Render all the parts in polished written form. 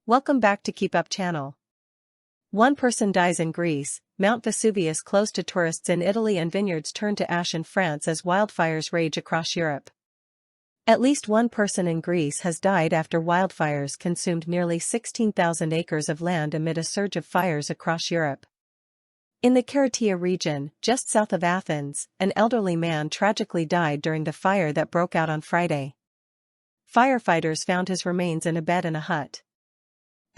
Welcome back to KEEPUP channel. One person dies in Greece, Mount Vesuvius closed to tourists in Italy, and vineyards turn to ash in France as wildfires rage across Europe. At least one person in Greece has died after wildfires consumed nearly 16,000 acres of land amid a surge of fires across Europe. In the Keratia region, just south of Athens, an elderly man tragically died during the fire that broke out on Friday. Firefighters found his remains in a bed in a hut.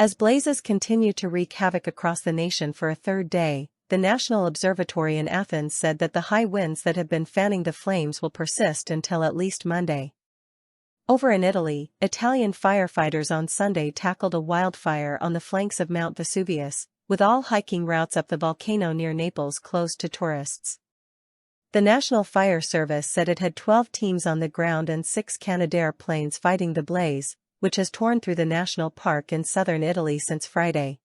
As blazes continue to wreak havoc across the nation for a third day, the National Observatory in Athens said that the high winds that have been fanning the flames will persist until at least Monday. Over in Italy, Italian firefighters on Sunday tackled a wildfire on the flanks of Mount Vesuvius, with all hiking routes up the volcano near Naples closed to tourists. The National Fire Service said it had 12 teams on the ground and 6 Canadair planes fighting the blaze, which has torn through the national park in southern Italy since Friday.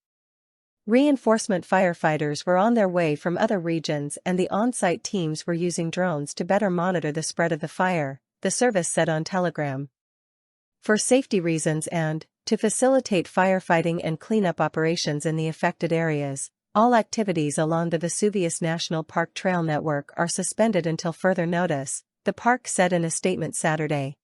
Reinforcement firefighters were on their way from other regions, and the on-site teams were using drones to better monitor the spread of the fire, the service said on Telegram. For safety reasons and to facilitate firefighting and cleanup operations in the affected areas, all activities along the Vesuvius National Park Trail Network are suspended until further notice, the park said in a statement Saturday.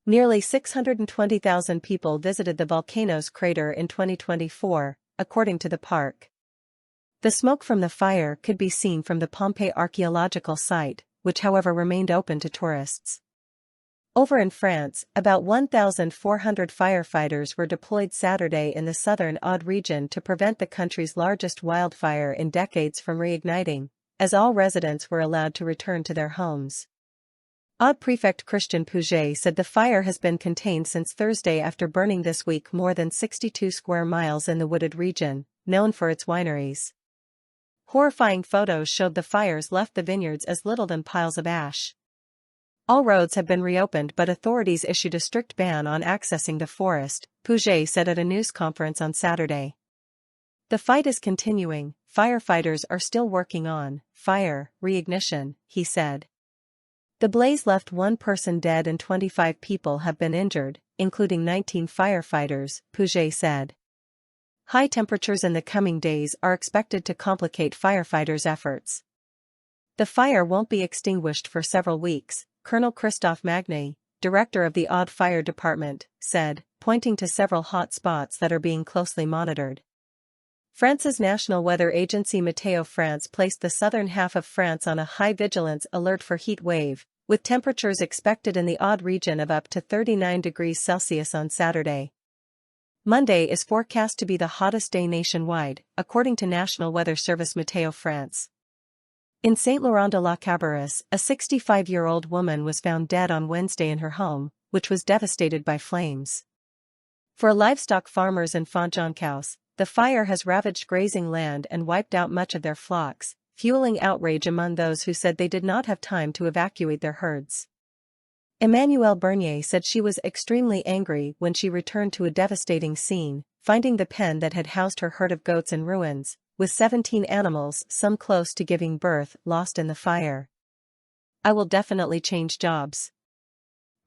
Nearly 620,000 people visited the volcano's crater in 2024, according to the park. The smoke from the fire could be seen from the Pompeii archaeological site, which however remained open to tourists. Over in France, about 1,400 firefighters were deployed Saturday in the southern Aude region to prevent the country's largest wildfire in decades from reigniting, as all residents were allowed to return to their homes. Aude Prefect Christian Pouget said the fire has been contained since Thursday after burning this week more than 62 square miles in the wooded region, known for its wineries. Horrifying photos showed the fires left the vineyards as little than piles of ash. All roads have been reopened, but authorities issued a strict ban on accessing the forest, Pouget said at a news conference on Saturday. The fight is continuing, firefighters are still working on fire reignition, he said. The blaze left one person dead and 25 people have been injured, including 19 firefighters, Pouget said. High temperatures in the coming days are expected to complicate firefighters' efforts. The fire won't be extinguished for several weeks, Colonel Christophe Magny, director of the Aude Fire Department, said, pointing to several hot spots that are being closely monitored. France's national weather agency Météo France placed the southern half of France on a high vigilance alert for heat wave, with temperatures expected in the Aude region of up to 39 degrees Celsius on Saturday. Monday is forecast to be the hottest day nationwide, according to National Weather Service Météo France. In Saint-Laurent-de-la-Cabarrus, a 65-year-old woman was found dead on Wednesday in her home, which was devastated by flames. For livestock farmers in Font-Joncaus, the fire has ravaged grazing land and wiped out much of their flocks, fueling outrage among those who said they did not have time to evacuate their herds. Emmanuelle Bernier said she was extremely angry when she returned to a devastating scene, finding the pen that had housed her herd of goats in ruins, with 17 animals, some close to giving birth, lost in the fire. I will definitely change jobs.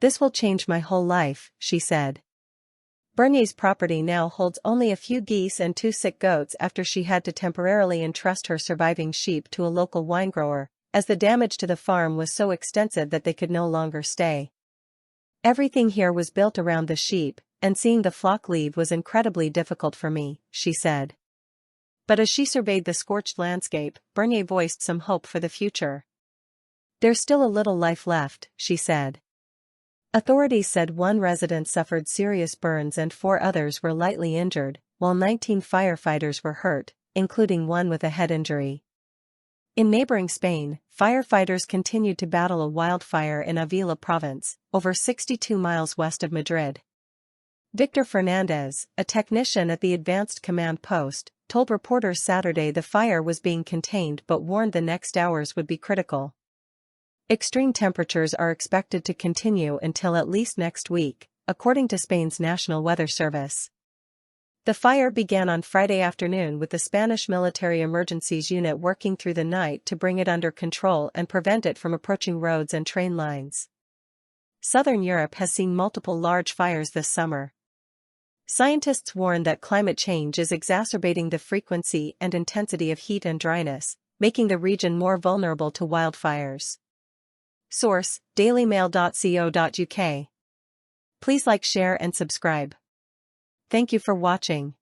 This will change my whole life, she said. Bernier's property now holds only a few geese and 2 sick goats after she had to temporarily entrust her surviving sheep to a local winegrower, as the damage to the farm was so extensive that they could no longer stay. Everything here was built around the sheep, and seeing the flock leave was incredibly difficult for me, she said. But as she surveyed the scorched landscape, Bernier voiced some hope for the future. There's still a little life left, she said. Authorities said one resident suffered serious burns and 4 others were lightly injured, while 19 firefighters were hurt, including one with a head injury. In neighboring Spain, firefighters continued to battle a wildfire in Avila province, over 62 miles west of Madrid. Victor Fernandez, a technician at the Advanced Command Post, told reporters Saturday the fire was being contained but warned the next hours would be critical. Extreme temperatures are expected to continue until at least next week, according to Spain's National Weather Service. The fire began on Friday afternoon with the Spanish Military Emergencies Unit working through the night to bring it under control and prevent it from approaching roads and train lines. Southern Europe has seen multiple large fires this summer. Scientists warn that climate change is exacerbating the frequency and intensity of heat and dryness, making the region more vulnerable to wildfires. Source: dailymail.co.uk. Please like, share and subscribe. Thank you for watching.